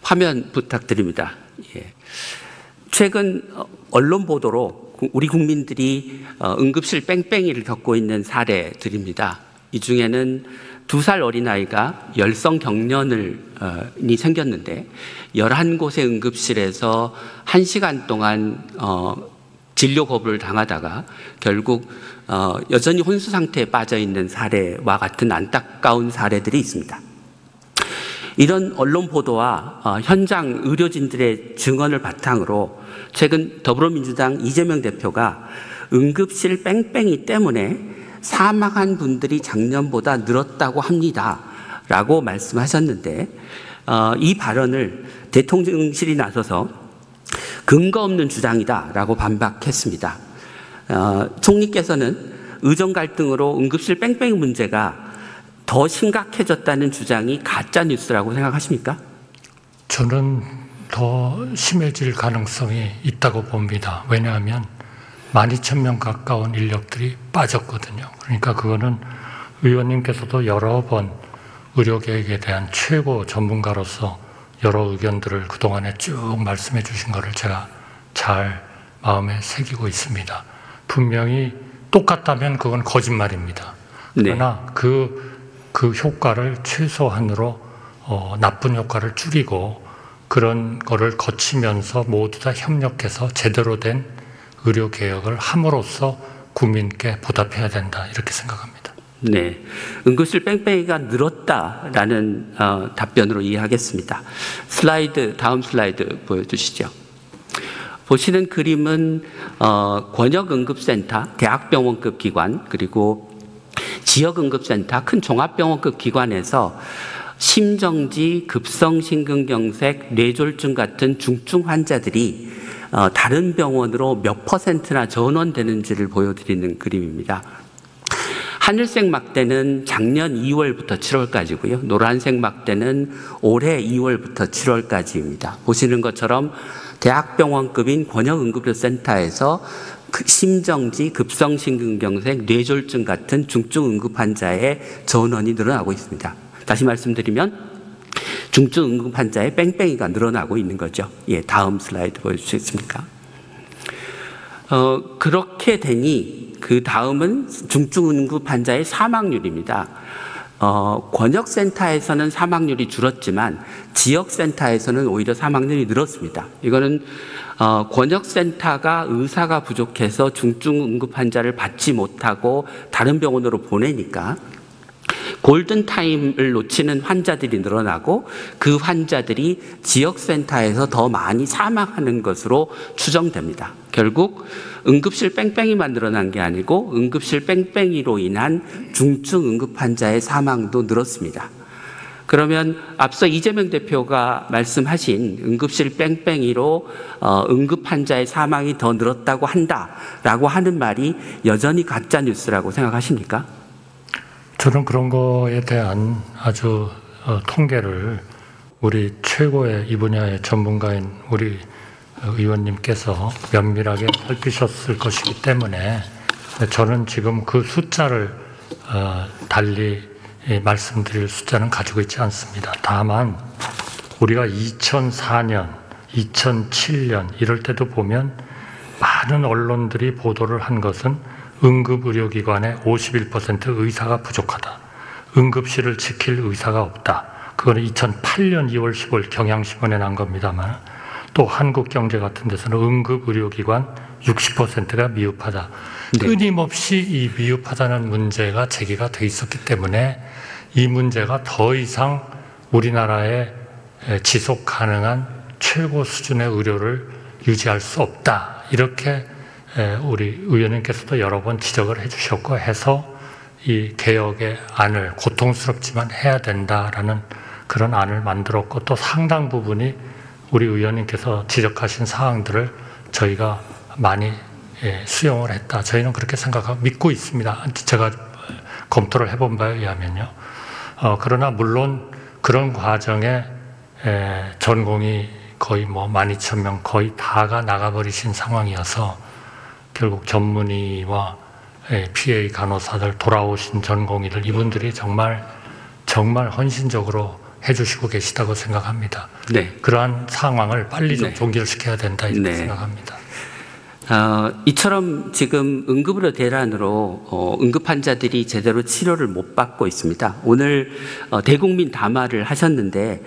화면 부탁드립니다. 예. 최근 언론 보도로 우리 국민들이 응급실 뺑뺑이를 겪고 있는 사례들입니다. 이 중에는 2살 어린아이가 열성 경련이 생겼는데 11곳의 응급실에서 1시간 동안 진료 거부를 당하다가 결국 여전히 혼수 상태에 빠져 있는 사례와 같은 안타까운 사례들이 있습니다. 이런 언론 보도와 현장 의료진들의 증언을 바탕으로 최근 더불어민주당 이재명 대표가 응급실 뺑뺑이 때문에 사망한 분들이 작년보다 늘었다고 합니다 라고 말씀하셨는데 이 발언을 대통령실이 나서서 근거 없는 주장이다 라고 반박했습니다. 총리께서는 의정 갈등으로 응급실 뺑뺑이 문제가 더 심각해졌다는 주장이 가짜 뉴스라고 생각하십니까? 저는 더 심해질 가능성이 있다고 봅니다. 왜냐하면 12,000명 가까운 인력들이 빠졌거든요. 그러니까 그거는 의원님께서도 여러 번 의료계획에 대한 최고 전문가로서 여러 의견들을 그동안에 쭉 말씀해 주신 것을 제가 잘 마음에 새기고 있습니다. 분명히 똑같다면 그건 거짓말입니다. 그러나 네. 그 효과를 최소한으로 나쁜 효과를 줄이고 그런 거를 거치면서 모두 다 협력해서 제대로 된 의료개혁을 함으로써 국민께 보답해야 된다 이렇게 생각합니다. 네, 응급실 뺑뺑이가 늘었다라는 답변으로 이해하겠습니다. 다음 슬라이드 보여주시죠. 보시는 그림은 권역응급센터, 대학병원급 기관 그리고 지역응급센터, 큰 종합병원급 기관에서 심정지, 급성심근경색, 뇌졸중 같은 중증 환자들이 다른 병원으로 몇 %나 전원되는지를 보여드리는 그림입니다. 하늘색 막대는 작년 2월부터 7월까지고요. 노란색 막대는 올해 2월부터 7월까지입니다. 보시는 것처럼 대학병원급인 권역응급센터에서 심정지, 급성심근경색, 뇌졸중 같은 중증 응급 환자의 전원이 늘어나고 있습니다. 다시 말씀드리면 중증 응급 환자의 뺑뺑이가 늘어나고 있는 거죠. 예, 다음 슬라이드 보여주시겠습니까? 그렇게 되니 그 다음은 중증 응급 환자의 사망률입니다. 권역센터에서는 사망률이 줄었지만 지역센터에서는 오히려 사망률이 늘었습니다. 이거는 권역센터가 의사가 부족해서 중증 응급 환자를 받지 못하고 다른 병원으로 보내니까 골든타임을 놓치는 환자들이 늘어나고 그 환자들이 지역센터에서 더 많이 사망하는 것으로 추정됩니다. 결국 응급실 뺑뺑이만 늘어난 게 아니고 응급실 뺑뺑이로 인한 중증 응급 환자의 사망도 늘었습니다. 그러면 앞서 이재명 대표가 말씀하신 응급실 뺑뺑이로 응급 환자의 사망이 더 늘었다고 한다라고 하는 말이 여전히 가짜 뉴스라고 생각하십니까? 저는 그런 거에 대한 아주 통계를 우리 최고의 이 분야의 전문가인 우리 의원님께서 면밀하게 살피셨을 것이기 때문에 저는 지금 그 숫자를 달리 말씀드릴 숫자는 가지고 있지 않습니다. 다만 우리가 2004년, 2007년 이럴 때도 보면 많은 언론들이 보도를 한 것은 응급의료기관의 51% 의사가 부족하다. 응급실을 지킬 의사가 없다. 그거는 2008년 2월 10일 경향신문에 난 겁니다만 또 한국경제 같은 데서는 응급의료기관 60%가 미흡하다. 네. 끊임없이 이 미흡하다는 문제가 제기가 돼 있었기 때문에 이 문제가 더 이상 우리나라에 지속 가능한 최고 수준의 의료를 유지할 수 없다. 이렇게 우리 의원님께서도 여러 번 지적을 해주셨고 해서 이 개혁의 안을 고통스럽지만 해야 된다라는 그런 안을 만들었고 또 상당 부분이 우리 의원님께서 지적하신 사항들을 저희가 많이 수용을 했다. 저희는 그렇게 생각하고 믿고 있습니다. 제가 검토를 해본 바에 의하면요. 그러나 물론 그런 과정에 전공이 거의 12,000명 거의 다가 나가버리신 상황이어서 결국 전문의와 PA 간호사들 돌아오신 전공의들 이분들이 정말 헌신적으로 해주시고 계시다고 생각합니다. 네. 그러한 상황을 빨리 좀 네. 종결시켜야 된다 이렇게 네. 생각합니다. 이처럼 지금 응급의료 대란으로 응급 환자들이 제대로 치료를 못 받고 있습니다. 오늘 대국민 담화를 하셨는데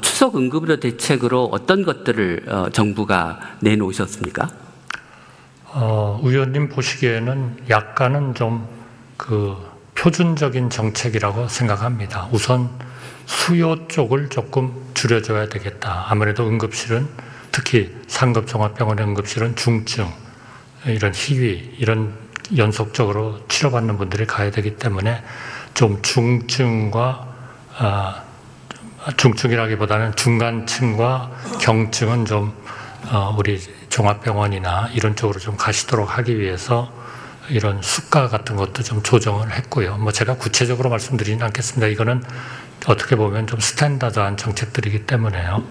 추석 응급의료 대책으로 어떤 것들을 정부가 내놓으셨습니까? 의원님 보시기에는 약간은 좀 그 표준적인 정책이라고 생각합니다. 우선 수요 쪽을 조금 줄여줘야 되겠다. 아무래도 응급실은 특히 상급종합병원의 응급실은 중증, 이런 희귀, 이런 연속적으로 치료받는 분들이 가야 되기 때문에 좀 중증과 중증이라기보다는 중간층과 경증은 좀 우리 종합병원이나 이런 쪽으로 좀 가시도록 하기 위해서 이런 수가 같은 것도 좀 조정을 했고요. 뭐 제가 구체적으로 말씀드리진 않겠습니다. 이거는 어떻게 보면 좀 스탠다드한 정책들이기 때문에요.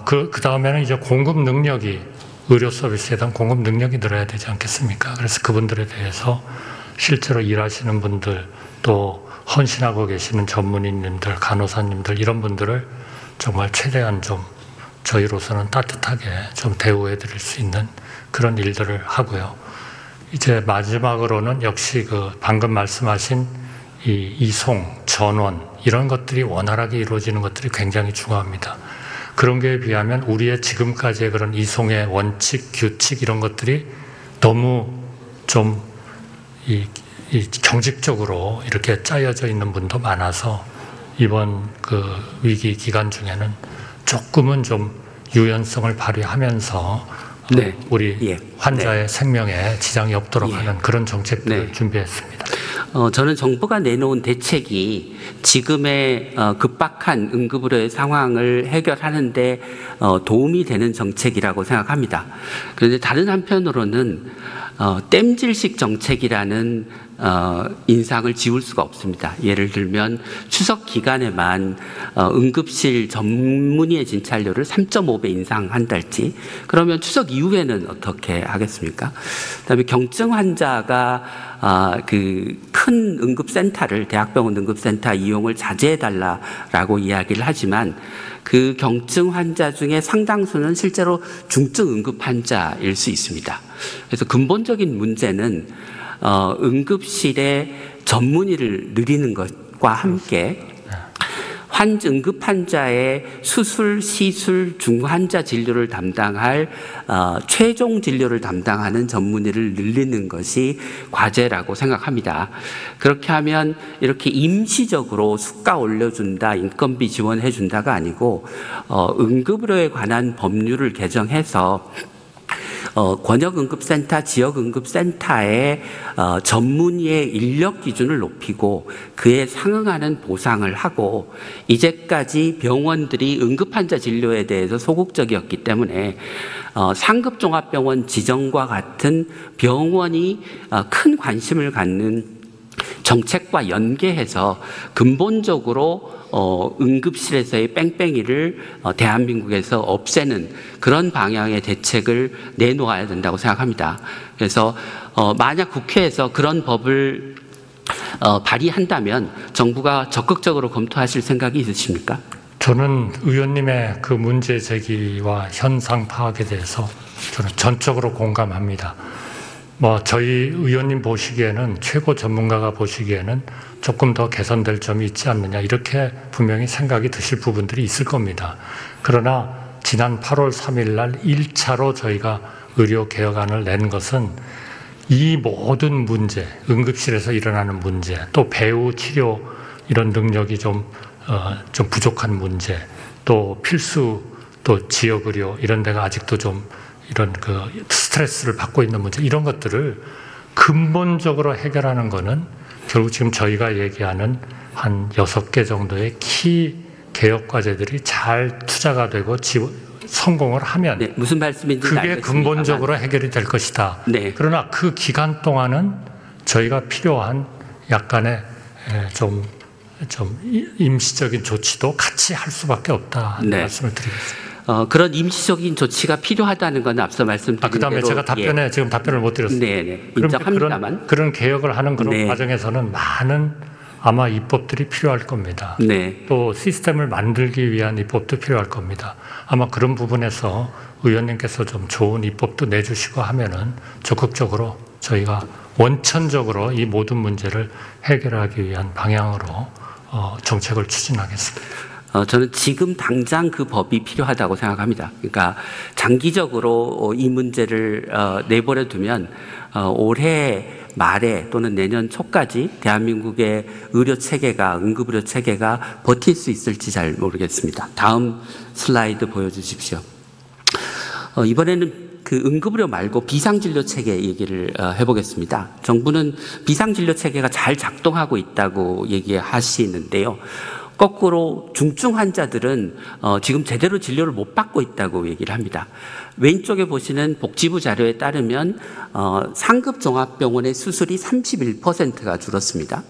그 다음에는 이제 공급 능력이, 의료 서비스에 대한 공급 능력이 늘어야 되지 않겠습니까? 그래서 그분들에 대해서 실제로 일하시는 분들, 또 헌신하고 계시는 전문의님들, 간호사님들, 이런 분들을 정말 최대한 좀 저희로서는 따뜻하게 좀 대우해 드릴 수 있는 그런 일들을 하고요. 이제 마지막으로는 역시 그 방금 말씀하신 이 이송, 전원, 이런 것들이 원활하게 이루어지는 것들이 굉장히 중요합니다. 그런 게 비하면 우리의 지금까지의 그런 이송의 원칙, 규칙 이런 것들이 너무 좀 이 경직적으로 이렇게 짜여져 있는 분도 많아서 이번 그 위기 기간 중에는 조금은 좀 유연성을 발휘하면서 네. 우리 환자의 네. 생명에 지장이 없도록 예. 하는 그런 정책들을 네. 준비했습니다. 저는 정부가 내놓은 대책이 지금의 급박한 응급의료의 상황을 해결하는 데 도움이 되는 정책이라고 생각합니다. 그런데 다른 한편으로는 땜질식 정책이라는 인상을 지울 수가 없습니다. 예를 들면 추석 기간에만 응급실 전문의의 진찰료를 3.5배 인상한달지, 그러면 추석 이후에는 어떻게 하겠습니까? 그다음에 경증 환자가 그 큰 응급센터를, 대학병원 응급센터 이용을 자제해달라라고 이야기를 하지만 그 경증 환자 중에 상당수는 실제로 중증 응급 환자일 수 있습니다. 그래서 근본적인 문제는 응급실의 전문의를 늘리는 것과 함께 응급 환자의 수술, 시술, 중환자 진료를 담당할 최종 진료를 담당하는 전문의를 늘리는 것이 과제라고 생각합니다. 그렇게 하면 이렇게 임시적으로 수가 올려준다, 인건비 지원해준다가 아니고 응급의료에 관한 법률을 개정해서 권역응급센터, 지역응급센터의 전문의의 인력 기준을 높이고 그에 상응하는 보상을 하고, 이제까지 병원들이 응급환자 진료에 대해서 소극적이었기 때문에 상급종합병원 지정과 같은 병원이 큰 관심을 갖는 정책과 연계해서 근본적으로 응급실에서의 뺑뺑이를 대한민국에서 없애는 그런 방향의 대책을 내놓아야 된다고 생각합니다. 그래서 만약 국회에서 그런 법을 발의한다면 정부가 적극적으로 검토하실 생각이 있으십니까? 저는 의원님의 그 문제 제기와 현상 파악에 대해서 저는 전적으로 공감합니다. 저희 의원님 보시기에는, 최고 전문가가 보시기에는 조금 더 개선될 점이 있지 않느냐, 이렇게 분명히 생각이 드실 부분들이 있을 겁니다. 그러나 지난 8월 3일 날 1차로 저희가 의료개혁안을 낸 것은 이 모든 문제, 응급실에서 일어나는 문제, 또 배후 치료 이런 능력이 좀 부족한 문제, 또 필수, 또 지역의료 이런 데가 아직도 좀 이런 그 스트레스를 받고 있는 문제, 이런 것들을 근본적으로 해결하는 거는 결국 지금 저희가 얘기하는 한 6개 정도의 키 개혁 과제들이 잘 투자가 되고 성공을 하면, 네, 무슨 말씀인지 그게 근본적으로 해결이 될 것이다. 네. 그러나 그 기간 동안은 저희가 필요한 약간의 좀 임시적인 조치도 같이 할 수밖에 없다 하는 말씀을 드리겠습니다. 그런 임시적인 조치가 필요하다는 건 앞서 말씀드린 그다음에 대로, 제가 답변을 못 드렸습니다. 네, 인정합니다만 그런 개혁을 하는 그런 과정에서는 많은 아마 입법들이 필요할 겁니다. 네. 또 시스템을 만들기 위한 입법도 필요할 겁니다. 아마 그런 부분에서 의원님께서 좀 좋은 입법도 내주시고 하면은 적극적으로 저희가 원천적으로 이 모든 문제를 해결하기 위한 방향으로 정책을 추진하겠습니다. 저는 지금 당장 그 법이 필요하다고 생각합니다. 그러니까 장기적으로 이 문제를 내버려 두면 올해 말에 또는 내년 초까지 대한민국의 의료 체계가, 응급의료 체계가 버틸 수 있을지 잘 모르겠습니다. 다음 슬라이드 보여주십시오. 이번에는 그 응급의료 말고 비상진료 체계 얘기를 해보겠습니다. 정부는 비상진료 체계가 잘 작동하고 있다고 얘기하시는데요. 거꾸로 중증 환자들은 지금 제대로 진료를 못 받고 있다고 얘기를 합니다. 왼쪽에 보시는 복지부 자료에 따르면 상급 종합병원의 수술이 31%가 줄었습니다.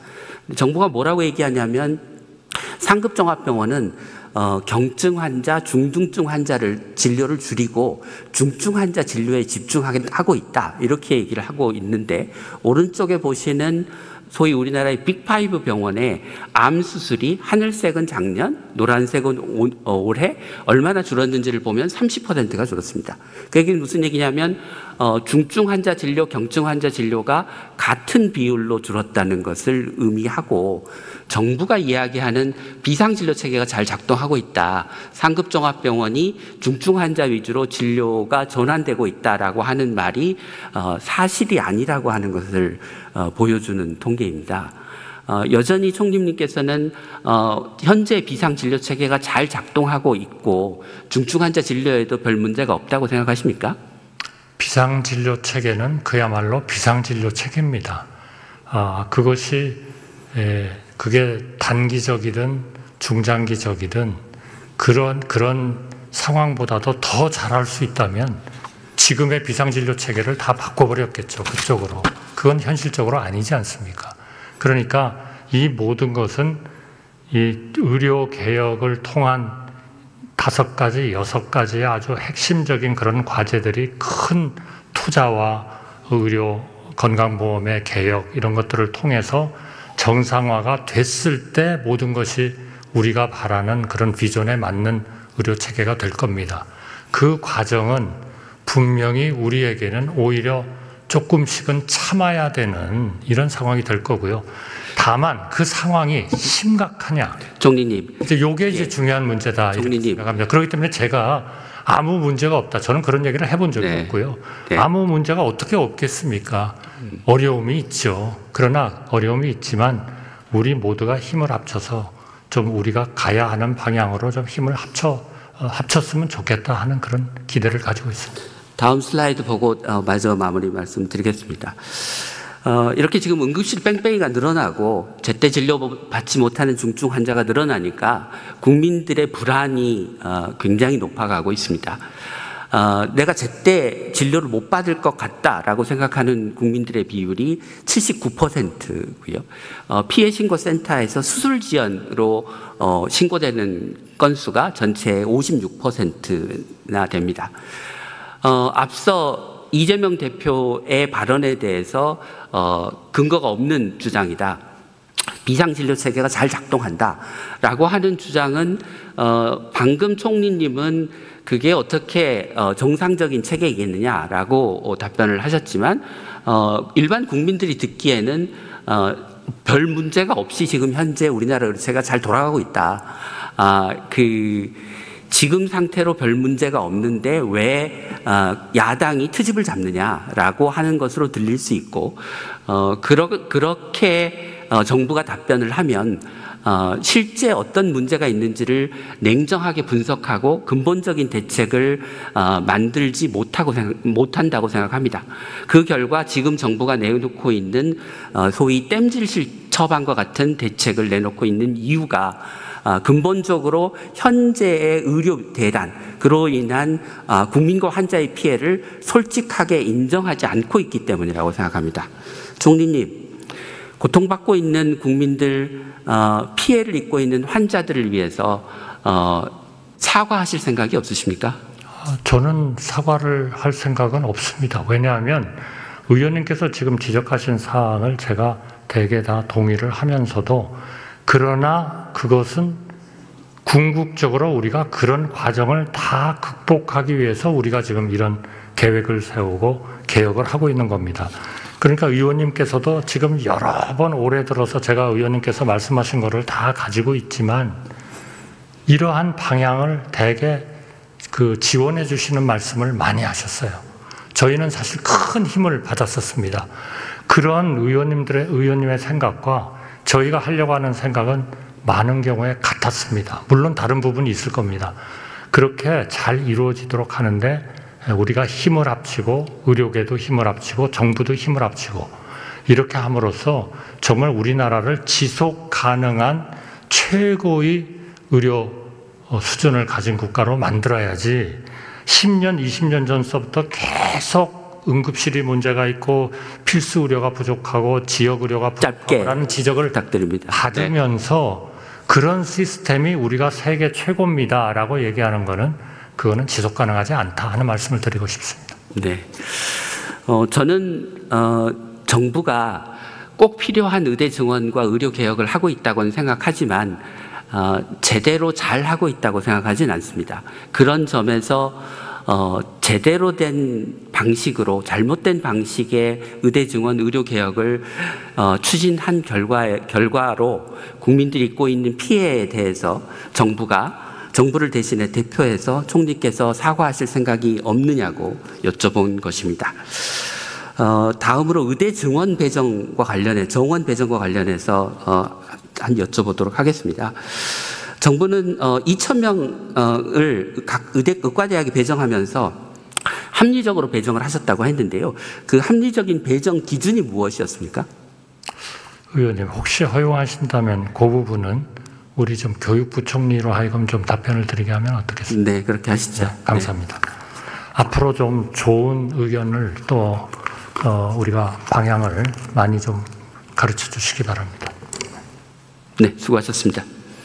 정부가 뭐라고 얘기하냐면 상급 종합병원은 경증 환자, 중등증 환자를 진료를 줄이고 중증 환자 진료에 집중하고 있다. 이렇게 얘기를 하고 있는데 오른쪽에 보시는 소위 우리나라의 빅5 병원의 암 수술이 하늘색은 작년, 노란색은 올해 얼마나 줄었는지를 보면 30%가 줄었습니다. 그게 무슨 얘기냐면 중증 환자 진료, 경증 환자 진료가 같은 비율로 줄었다는 것을 의미하고 정부가 이야기하는 비상진료 체계가 잘 작동하고 있다. 상급종합병원이 중증 환자 위주로 진료가 전환되고 있다라고 하는 말이 사실이 아니라고 하는 것을 보여주는 통계입니다. 여전히 총리님께서는 현재 비상진료 체계가 잘 작동하고 있고 중증 환자 진료에도 별 문제가 없다고 생각하십니까? 비상진료 체계는 그야말로 비상진료 체계입니다. 그게 단기적이든 중장기적이든 그런 상황보다도 더 잘할 수 있다면 지금의 비상진료 체계를 다 바꿔버렸겠죠. 그쪽으로. 그건 현실적으로 아니지 않습니까? 그러니까 이 모든 것은 이 의료 개혁을 통한 5가지, 6가지의 아주 핵심적인 그런 과제들이 큰 투자와 의료 건강보험의 개혁 이런 것들을 통해서 정상화가 됐을 때 모든 것이 우리가 바라는 그런 비전에 맞는 의료 체계가 될 겁니다. 그 과정은 분명히 우리에게는 오히려 조금씩은 참아야 되는 이런 상황이 될 거고요. 다만 그 상황이 심각하냐. 총리님. 이게 이제 중요한 문제다. 총리님. 생각합니다. 그렇기 때문에 제가 아무 문제가 없다. 저는 그런 얘기를 해본 적이 없고요. 아무 문제가 어떻게 없겠습니까? 어려움이 있죠. 그러나 어려움이 있지만 우리 모두가 힘을 합쳐서 좀 우리가 가야 하는 방향으로 좀 힘을 합쳤으면 좋겠다 하는 그런 기대를 가지고 있습니다. 다음 슬라이드 보고 마저 마무리 말씀드리겠습니다. 이렇게 지금 응급실 뺑뺑이가 늘어나고 제때 진료 받지 못하는 중증 환자가 늘어나니까 국민들의 불안이 굉장히 높아가고 있습니다. 내가 제때 진료를 못 받을 것 같다라고 생각하는 국민들의 비율이 79%고요. 피해신고센터에서 수술 지연으로 신고되는 건수가 전체의 56%나 됩니다. 앞서 이재명 대표의 발언에 대해서 근거가 없는 주장이다. 비상진료 체계가 잘 작동한다라고 하는 주장은 방금 총리님은 그게 어떻게 정상적인 체계이겠느냐라고 답변을 하셨지만 일반 국민들이 듣기에는 별 문제가 없이 지금 현재 우리나라 의료체가 잘 돌아가고 있다. 지금 상태로 별 문제가 없는데 왜 야당이 트집을 잡느냐라고 하는 것으로 들릴 수 있고 그렇게 정부가 답변을 하면 실제 어떤 문제가 있는지를 냉정하게 분석하고 근본적인 대책을 만들지 못한다고 생각합니다. 그 결과 지금 정부가 내놓고 있는 소위 땜질 처방과 같은 대책을 내놓고 있는 이유가 근본적으로 현재의 의료 대란, 그로 인한 국민과 환자의 피해를 솔직하게 인정하지 않고 있기 때문이라고 생각합니다. 총리님, 고통받고 있는 국민들, 피해를 입고 있는 환자들을 위해서 사과하실 생각이 없으십니까? 저는 사과를 할 생각은 없습니다. 왜냐하면 의원님께서 지금 지적하신 사항을 제가 대개 다 동의를 하면서도 그러나 그것은 궁극적으로 우리가 그런 과정을 다 극복하기 위해서 우리가 지금 이런 계획을 세우고 개혁을 하고 있는 겁니다. 그러니까 의원님께서도 지금 여러 번 올해 들어서 제가 의원님께서 말씀하신 거를 다 가지고 있지만 이러한 방향을 대개 지원해 주시는 말씀을 많이 하셨어요. 저희는 사실 큰 힘을 받았었습니다. 그런 의원님의 생각과 저희가 하려고 하는 생각은 많은 경우에 같았습니다. 물론 다른 부분이 있을 겁니다. 그렇게 잘 이루어지도록 하는데 우리가 힘을 합치고 의료계도 힘을 합치고 정부도 힘을 합치고 이렇게 함으로써 정말 우리나라를 지속 가능한 최고의 의료 수준을 가진 국가로 만들어야지 10년, 20년 전서부터 계속 응급실이 문제가 있고 필수 의료가 부족하고 지역 의료가 부족하다는 지적을 부탁드립니다. 받으면서 그런 시스템이 우리가 세계 최고입니다라고 얘기하는 거는 그거는 지속 가능하지 않다 하는 말씀을 드리고 싶습니다. 네, 저는 정부가 꼭 필요한 의대 증원과 의료 개혁을 하고 있다고는 생각하지만 제대로 잘 하고 있다고 생각하지는 않습니다. 그런 점에서 제대로 된 방식으로 잘못된 방식의 의대 증원 의료 개혁을 추진한 결과로 국민들이 입고 있는 피해에 대해서 정부를 대신해 대표해서 총리께서 사과하실 생각이 없느냐고 여쭤본 것입니다. 다음으로 의대 정원 배정과 관련해서 한 여쭤보도록 하겠습니다. 정부는 2,000명을 각 의과대학에 배정하면서 합리적으로 배정을 하셨다고 했는데요. 그 합리적인 배정 기준이 무엇이었습니까? 의원님, 혹시 허용하신다면 그 부분은 우리 좀 교육부총리로 하여금 좀 답변을 드리게 하면 어떻겠습니까? 네, 그렇게 하시죠. 네, 감사합니다. 네. 앞으로 좀 좋은 의견을 또 우리가 방향을 많이 좀 가르쳐 주시기 바랍니다. 네, 수고하셨습니다.